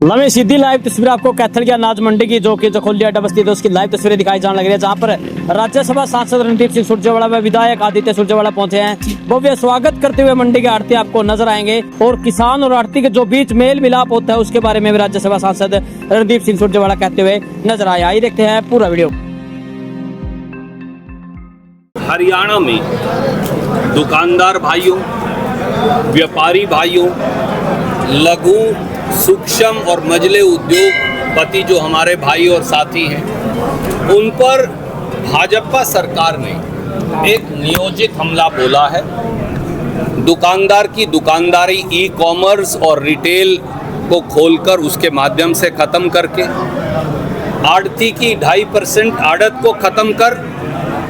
नवी सीधी live तस्वीर आपको कैथल की अनाज मंडी की जो कि जखोली अड्डा बस्ती है उसकी लाइव तस्वीरें दिखाई जाने लग रही है, जहां पर राज्यसभा सांसद रणदीप सिंह सुरजेवाला व विधायक आदित्य सुरजेवाला पहुंचे हैं। भव्य स्वागत करते हुए मंडी के आड़ती आपको नजर आएंगे और किसान और आड़ती के जो बीच मेल मिलाप होता है उसके बारे में भी राज्यसभा सांसद रणदीप सिंह सुरजेवाला कहते हुए नजर आए। आइए देखते हैं पूरा वीडियो। हरियाणा में दुकानदार भाइयों, व्यापारी भाइयों, लघु सूक्ष्म और मझले उद्योगपति जो हमारे भाई और साथी हैं, उन पर भाजपा सरकार ने एक नियोजित हमला बोला है। दुकानदार की दुकानदारी ई कॉमर्स और रिटेल को खोलकर उसके माध्यम से ख़त्म करके, आड़ती की 2.5% आड़त को ख़त्म कर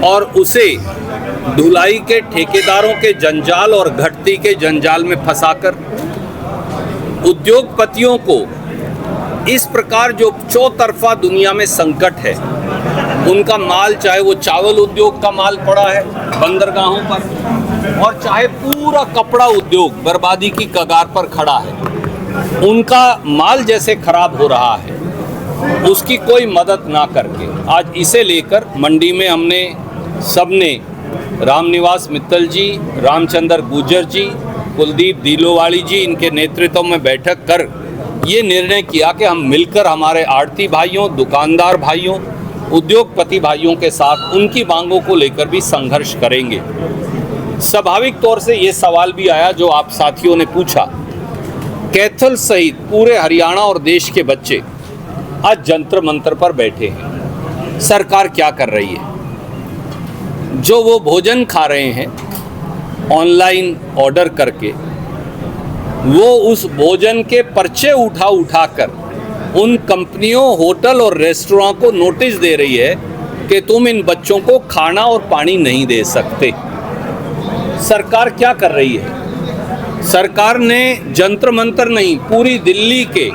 और उसे ढुलाई के ठेकेदारों के जंजाल और घटती के जंजाल में फंसाकर उद्योगपतियों को इस प्रकार जो चौतरफा दुनिया में संकट है, उनका माल चाहे वो चावल उद्योग का माल पड़ा है बंदरगाहों पर और चाहे पूरा कपड़ा उद्योग बर्बादी की कगार पर खड़ा है, उनका माल जैसे खराब हो रहा है, उसकी कोई मदद ना करके आज इसे लेकर मंडी में हमने सबने रामनिवास मित्तल जी, रामचंद्र गुर्जर जी, कुलदीप दिलोवाड़ी जी, इनके नेतृत्व में बैठक कर ये निर्णय किया कि हम मिलकर हमारे आड़ती भाइयों, दुकानदार भाइयों, उद्योगपति भाइयों के साथ उनकी मांगों को लेकर भी संघर्ष करेंगे। स्वाभाविक तौर से ये सवाल भी आया जो आप साथियों ने पूछा। कैथल सहित पूरे हरियाणा और देश के बच्चे आज जंतर मंतर पर बैठे हैं। सरकार क्या कर रही है? जो वो भोजन खा रहे हैं ऑनलाइन ऑर्डर करके, वो उस भोजन के पर्चे उठा कर उन कंपनियों, होटल और रेस्टोरेंट को नोटिस दे रही है कि तुम इन बच्चों को खाना और पानी नहीं दे सकते। सरकार क्या कर रही है? सरकार ने जंतर मंतर नहीं, पूरी दिल्ली के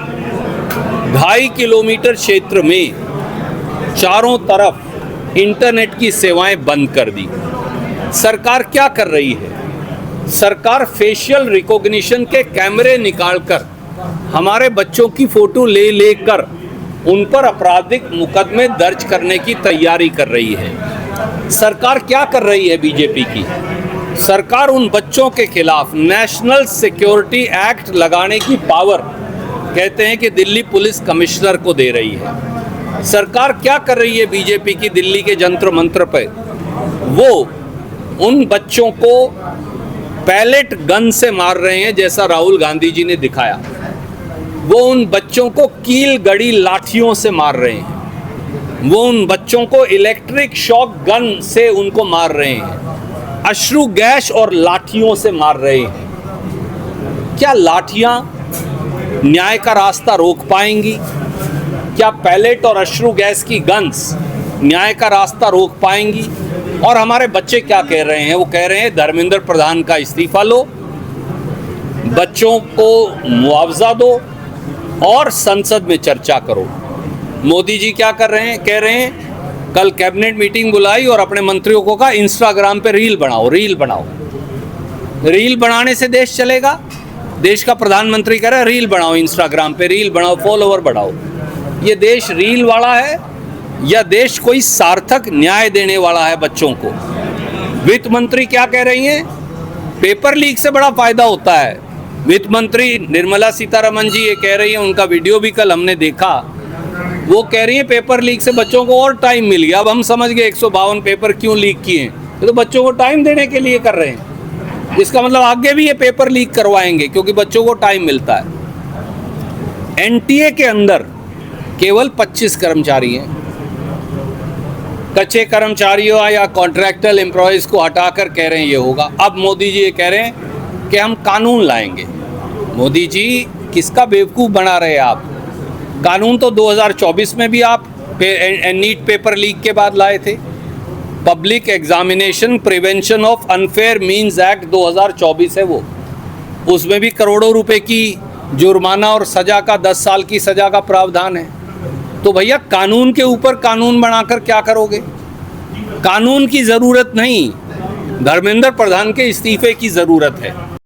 2.5 किलोमीटर क्षेत्र में चारों तरफ इंटरनेट की सेवाएं बंद कर दी। सरकार क्या कर रही है? सरकार फेशियल रिकॉग्निशन के कैमरे निकालकर हमारे बच्चों की फोटो लेकर उन पर आपराधिक मुकदमे दर्ज करने की तैयारी कर रही है। सरकार क्या कर रही है बीजेपी की? सरकार उन बच्चों के खिलाफ नेशनल सिक्योरिटी एक्ट लगाने की पावर कहते हैं कि दिल्ली पुलिस कमिश्नर को दे रही है। सरकार क्या कर रही है बीजेपी की दिल्ली के जंतर मंतर पे? वो उन बच्चों को पैलेट गन से मार रहे हैं जैसा राहुल गांधी जी ने दिखाया। वो उन बच्चों को कील गड़ी लाठियों से मार रहे हैं। वो उन बच्चों को इलेक्ट्रिक शॉक गन से उनको मार रहे हैं, अश्रु गैस और लाठियों से मार रहे हैं। क्या लाठियां न्याय का रास्ता रोक पाएंगी? क्या पैलेट और अश्रु गैस की गन्स न्याय का रास्ता रोक पाएंगी? और हमारे बच्चे क्या कह रहे हैं? वो कह रहे हैं धर्मेंद्र प्रधान का इस्तीफा लो, बच्चों को मुआवजा दो और संसद में चर्चा करो। मोदी जी क्या कर रहे हैं? कह रहे हैं कल कैबिनेट मीटिंग बुलाई और अपने मंत्रियों को कहा इंस्टाग्राम पे रील बनाओ। रील बनाने से देश चलेगा? देश का प्रधानमंत्री कह रहा है रील बनाओ, इंस्टाग्राम पे रील बनाओ, फॉलोवर बढ़ाओ। ये देश रील वाला है या देश कोई सार्थक न्याय देने वाला है बच्चों को? वित्त मंत्री क्या कह रही हैं? पेपर लीक से बड़ा फायदा होता है। वित्त मंत्री निर्मला सीतारमण जी ये कह रही हैं, उनका वीडियो भी कल हमने देखा। वो कह रही हैं पेपर लीक से बच्चों को और टाइम मिल गया। अब हम समझ गए 152 पेपर क्यों लीक किए हैं, तो बच्चों को टाइम देने के लिए कर रहे हैं। इसका मतलब आगे भी ये पेपर लीक करवाएंगे क्योंकि बच्चों को टाइम मिलता है। एनटीए के अंदर केवल 25 कर्मचारी हैं। कच्चे कर्मचारियों या कॉन्ट्रैक्टर एम्प्लॉयज़ को हटाकर कह रहे हैं ये होगा। अब मोदी जी ये कह रहे हैं कि हम कानून लाएंगे। मोदी जी किसका बेवकूफ़ बना रहे हैं आप? कानून तो 2024 में भी आप नीट पेपर लीक के बाद लाए थे। Public examination prevention of unfair means act 2024 है वो, उसमें भी करोड़ों रुपए की जुर्माना और सज़ा का 10 साल की सज़ा का प्रावधान है। तो भैया कानून के ऊपर कानून बनाकर क्या करोगे? कानून की ज़रूरत नहीं, धर्मेंद्र प्रधान के इस्तीफे की ज़रूरत है।